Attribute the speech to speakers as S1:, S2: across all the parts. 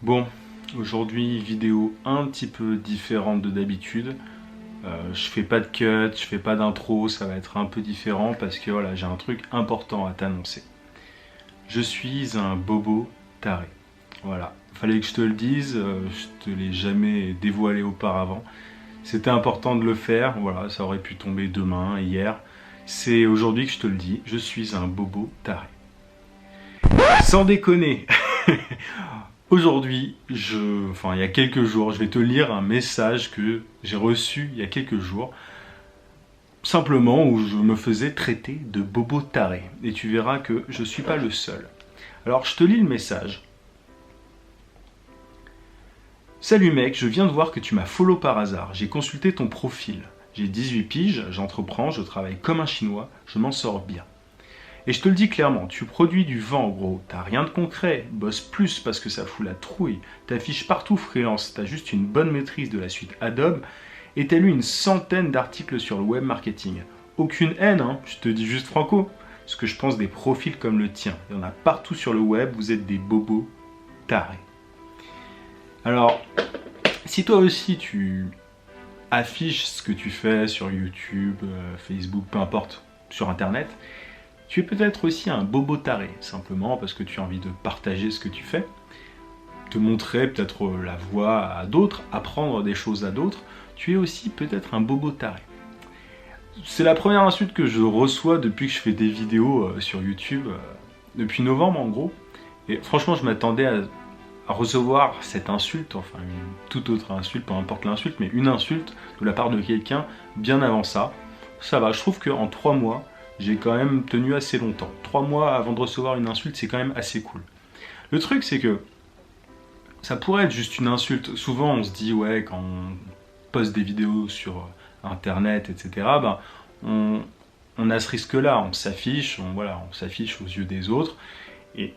S1: Bon, aujourd'hui vidéo un petit peu différente de d'habitude. Je fais pas de cut, je fais pas d'intro, ça va être un peu différent parce que voilà, j'ai un truc important à t'annoncer. Je suis un bobo taré. Voilà, fallait que je te le dise, je te l'ai jamais dévoilé auparavant. C'était important de le faire, voilà, ça aurait pu tomber demain, hier. C'est aujourd'hui que je te le dis, je suis un bobo taré. Sans déconner. Aujourd'hui, il y a quelques jours, je vais te lire un message que j'ai reçu il y a quelques jours, simplement où je me faisais traiter de bobo taré. Et tu verras que je ne suis pas le seul. Alors, je te lis le message. Salut mec, je viens de voir que tu m'as follow par hasard. J'ai consulté ton profil. J'ai 18 piges, j'entreprends, je travaille comme un chinois, je m'en sors bien. Et je te le dis clairement, tu produis du vent gros, t'as rien de concret, bosse plus parce que ça fout la trouille, t'affiches partout freelance, t'as juste une bonne maîtrise de la suite Adobe, et t'as lu une centaine d'articles sur le web marketing. Aucune haine, hein, je te dis juste franco, ce que je pense des profils comme le tien. Il y en a partout sur le web, vous êtes des bobos tarés. Alors, si toi aussi tu affiches ce que tu fais sur YouTube, Facebook, peu importe, sur Internet, tu es peut-être aussi un bobo taré, simplement parce que tu as envie de partager ce que tu fais, te montrer peut-être la voie à d'autres, apprendre des choses à d'autres. Tu es aussi peut-être un bobo taré. C'est la première insulte que je reçois depuis que je fais des vidéos sur YouTube, depuis novembre en gros. Et franchement, je m'attendais à recevoir cette insulte, enfin une toute autre insulte, peu importe l'insulte, mais une insulte de la part de quelqu'un bien avant ça. Ça va, je trouve qu'en 3 mois, j'ai quand même tenu assez longtemps. 3 mois avant de recevoir une insulte, c'est quand même assez cool. Le truc, c'est que ça pourrait être juste une insulte. Souvent, on se dit, ouais, quand on poste des vidéos sur Internet, etc., ben, on a ce risque-là. On s'affiche, on s'affiche aux yeux des autres. Et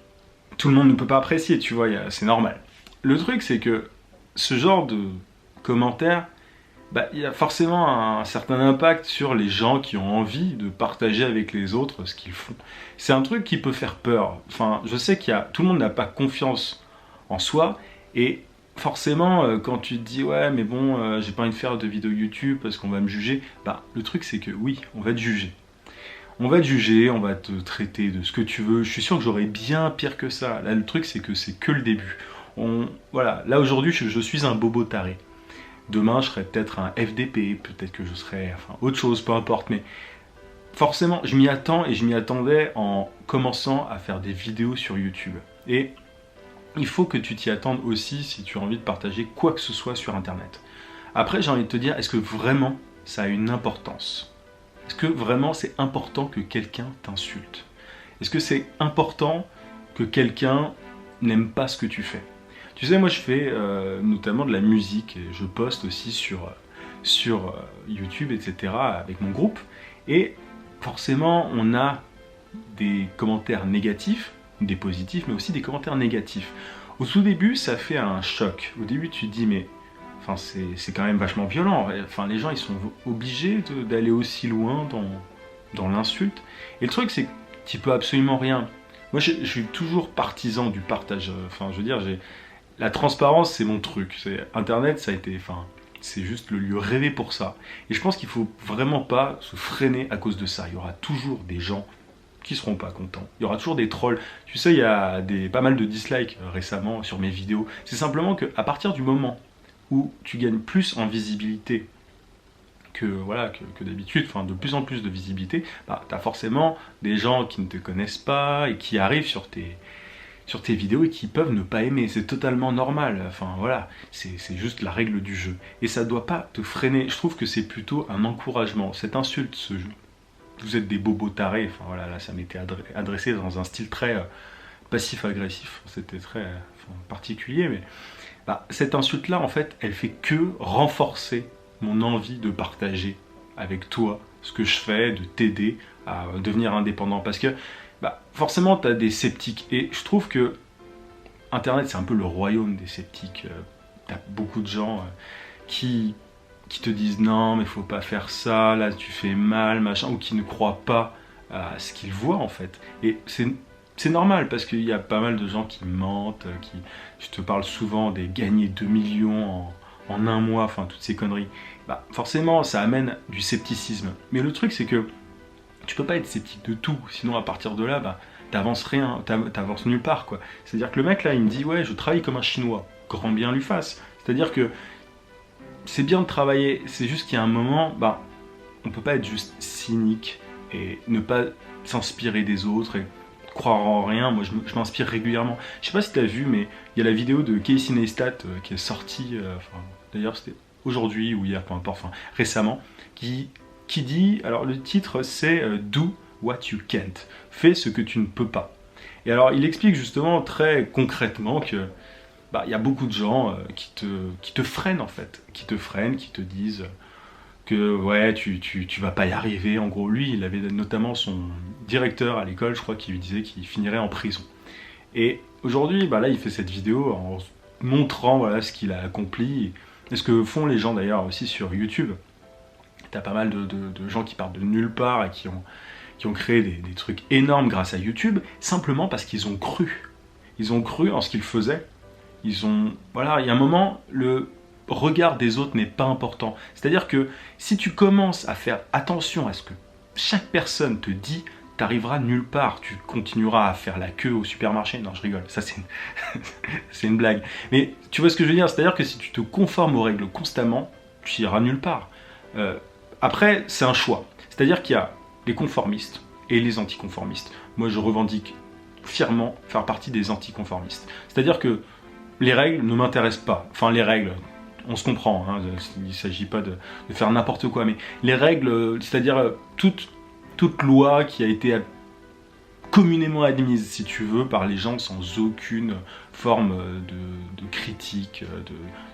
S1: tout le monde ne peut pas apprécier, tu vois, c'est normal. Le truc, c'est que ce genre de commentaires, il y a forcément un certain impact sur les gens qui ont envie de partager avec les autres ce qu'ils font. C'est un truc qui peut faire peur. Enfin, je sais tout le monde n'a pas confiance en soi, et forcément, quand tu te dis ouais, mais bon, j'ai pas envie de faire de vidéo YouTube parce qu'on va me juger, le truc c'est que oui, on va te juger. On va te juger, on va te traiter de ce que tu veux. Je suis sûr que j'aurais bien pire que ça. Là, le truc c'est que le début. Voilà, là aujourd'hui, je suis un bobo taré. Demain, je serai peut-être un FDP, peut-être que je serai autre chose, peu importe. Mais forcément, je m'y attends et je m'y attendais en commençant à faire des vidéos sur YouTube. Et il faut que tu t'y attendes aussi si tu as envie de partager quoi que ce soit sur Internet. Après, j'ai envie de te dire, est-ce que vraiment ça a une importance? Est-ce que vraiment c'est important que quelqu'un t'insulte? Est-ce que c'est important que quelqu'un n'aime pas ce que tu fais? Tu sais, moi je fais notamment de la musique et je poste aussi sur YouTube, etc. avec mon groupe. Et forcément, on a des commentaires négatifs, des positifs, mais aussi des commentaires négatifs. Au tout début, ça fait un choc. Au début, tu te dis, mais c'est quand même vachement violent. Enfin, les gens, ils sont obligés d'aller aussi loin dans l'insulte. Et le truc, c'est que tu peux absolument rien. Moi, je suis toujours partisan du partage. Enfin, je veux dire, la transparence, c'est mon truc. Internet, ça a été, c'est juste le lieu rêvé pour ça. Et je pense qu'il faut vraiment pas se freiner à cause de ça. Il y aura toujours des gens qui seront pas contents. Il y aura toujours des trolls. Tu sais, il y a pas mal de dislikes récemment sur mes vidéos. C'est simplement qu'à partir du moment où tu gagnes plus en visibilité que d'habitude, de plus en plus de visibilité, tu as forcément des gens qui ne te connaissent pas et qui arrivent sur tes vidéos et qui peuvent ne pas aimer. C'est totalement normal. C'est juste la règle du jeu. Et ça ne doit pas te freiner. Je trouve que c'est plutôt un encouragement. Cette insulte, ce jeu, vous êtes des bobos tarés. Là, ça m'était adressé dans un style très passif-agressif. C'était très particulier, mais cette insulte-là, en fait, elle fait que renforcer mon envie de partager avec toi ce que je fais, de t'aider à devenir indépendant. Parce que forcément, tu as des sceptiques. Et je trouve que Internet, c'est un peu le royaume des sceptiques. Tu as beaucoup de gens qui te disent non, mais faut pas faire ça, là tu fais mal, machin, ou qui ne croient pas à ce qu'ils voient en fait. Et c'est c'est normal parce qu'il y a pas mal de gens qui mentent, je te parle souvent des gagner 2 millions en un mois, enfin toutes ces conneries. Bah, forcément, ça amène du scepticisme. Mais le truc, c'est que tu peux pas être sceptique de tout, sinon à partir de là, bah, t'avances rien, t'avances nulle part, quoi. C'est-à-dire que le mec là, il me dit ouais, je travaille comme un Chinois, grand bien lui fasse. C'est-à-dire que c'est bien de travailler, c'est juste qu'il y a un moment, bah, on peut pas être juste cynique et ne pas s'inspirer des autres et croire en rien. Moi, je m'inspire régulièrement. Je sais pas si t'as vu, mais il y a la vidéo de Casey Neistat qui est sortie, d'ailleurs c'était aujourd'hui ou hier, peu importe, récemment, qui dit, alors le titre c'est Do What You Can't, fais ce que tu ne peux pas. Et alors il explique justement très concrètement que bah, y a beaucoup de gens qui te freinent en fait, qui te disent que ouais, tu vas pas y arriver. En gros, lui, il avait notamment son directeur à l'école, je crois, qui lui disait qu'il finirait en prison. Et aujourd'hui, bah là, il fait cette vidéo en montrant voilà, ce qu'il a accompli, et ce que font les gens d'ailleurs aussi sur YouTube. T'as pas mal de gens qui partent de nulle part et qui ont créé des trucs énormes grâce à YouTube, simplement parce qu'ils ont cru. Ils ont cru en ce qu'ils faisaient. Voilà, il y a un moment, le regard des autres n'est pas important. C'est-à-dire que si tu commences à faire attention à ce que chaque personne te dit, t'arriveras nulle part. Tu continueras à faire la queue au supermarché. Non, je rigole, ça c'est une blague. Mais tu vois ce que je veux dire? C'est-à-dire que si tu te conformes aux règles constamment, tu iras nulle part. Après, c'est un choix. C'est-à-dire qu'il y a les conformistes et les anticonformistes. Moi, je revendique fièrement faire partie des anticonformistes. C'est-à-dire que les règles ne m'intéressent pas. Enfin, les règles, on se comprend, hein, il ne s'agit pas de faire n'importe quoi, mais les règles, c'est-à-dire toute loi qui a été communément admise, si tu veux, par les gens sans aucune forme de critique,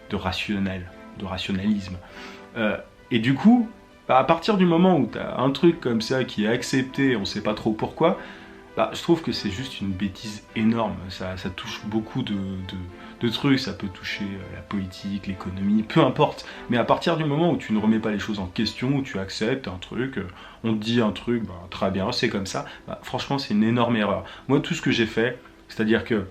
S1: de rationalisme. Et du coup, à partir du moment où tu as un truc comme ça qui est accepté, on ne sait pas trop pourquoi, bah, je trouve que c'est juste une bêtise énorme. Ça touche beaucoup de trucs, ça peut toucher la politique, l'économie, peu importe. Mais à partir du moment où tu ne remets pas les choses en question, où tu acceptes un truc, on te dit un truc, bah, très bien, c'est comme ça, bah, franchement c'est une énorme erreur. Moi tout ce que j'ai fait, c'est-à-dire que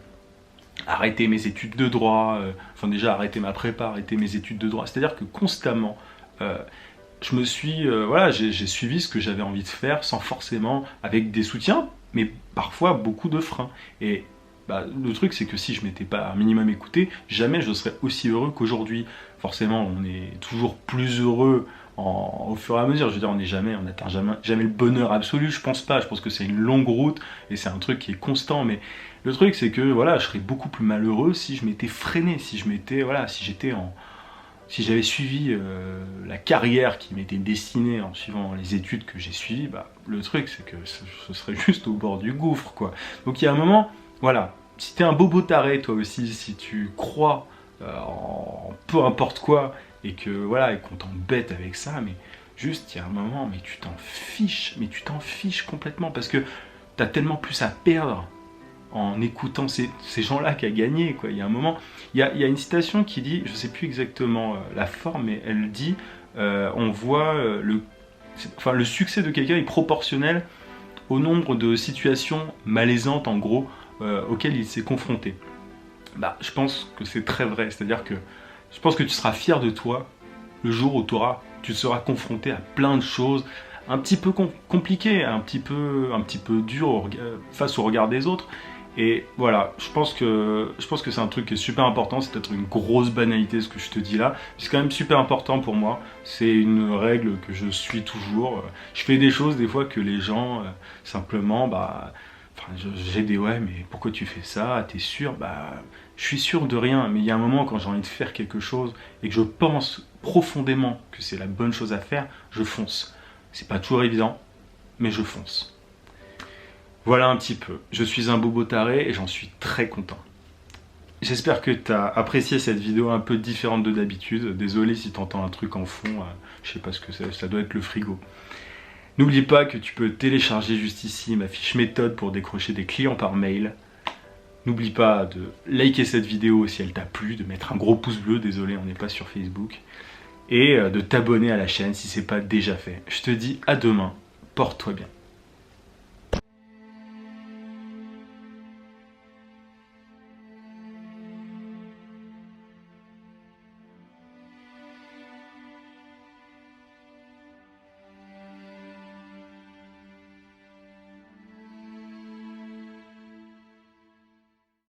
S1: arrêter mes études de droit, déjà arrêter ma prépa, arrêter mes études de droit, c'est-à-dire que constamment, je me suis, voilà, j'ai suivi ce que j'avais envie de faire sans forcément, avec des soutiens, mais parfois beaucoup de freins. Et bah, le truc c'est que si je m'étais pas un minimum écouté, jamais je serais aussi heureux qu'aujourd'hui. Forcément on est toujours plus heureux au fur et à mesure, je veux dire on n'atteint jamais le bonheur absolu, je pense pas, je pense que c'est une longue route et c'est un truc qui est constant, mais le truc c'est que voilà, je serais beaucoup plus malheureux si je m'étais freiné, si j'avais suivi la carrière qui m'était destinée en suivant les études que j'ai suivies, bah, le truc c'est que ce serait juste au bord du gouffre, quoi. Donc il y a un moment, voilà, si t'es un bobo taré toi aussi, si tu crois en peu importe quoi, et qu'on t'embête avec ça, mais juste il y a un moment, mais tu t'en fiches complètement, parce que t'as tellement plus à perdre en écoutant ces gens-là qui a gagné, quoi. Il y a un moment, il y a une citation qui dit, je sais plus exactement la forme, mais elle dit, on voit le succès de quelqu'un est proportionnel au nombre de situations malaisantes, en gros, auxquelles il s'est confronté. Bah, je pense que c'est très vrai, c'est-à-dire que je pense que tu seras fier de toi le jour où tu seras confronté à plein de choses un petit peu compliquées, un petit peu dures face au regard des autres. Et voilà, je pense que c'est un truc qui est super important, c'est peut-être une grosse banalité ce que je te dis là, c'est quand même super important pour moi, c'est une règle que je suis toujours. Je fais des choses des fois que les gens, simplement, bah, j'ai des ouais, mais pourquoi tu fais ça, t'es sûr? Bah, je suis sûr de rien, mais il y a un moment quand j'ai envie de faire quelque chose et que je pense profondément que c'est la bonne chose à faire, je fonce. C'est pas toujours évident, mais je fonce. Voilà un petit peu. Je suis un bobo taré et j'en suis très content. J'espère que tu as apprécié cette vidéo un peu différente de d'habitude. Désolé si tu entends un truc en fond, je sais pas ce que c'est, ça doit être le frigo. N'oublie pas que tu peux télécharger juste ici ma fiche méthode pour décrocher des clients par mail. N'oublie pas de liker cette vidéo si elle t'a plu, de mettre un gros pouce bleu, désolé on n'est pas sur Facebook, et de t'abonner à la chaîne si c'est pas déjà fait. Je te dis à demain, porte-toi bien.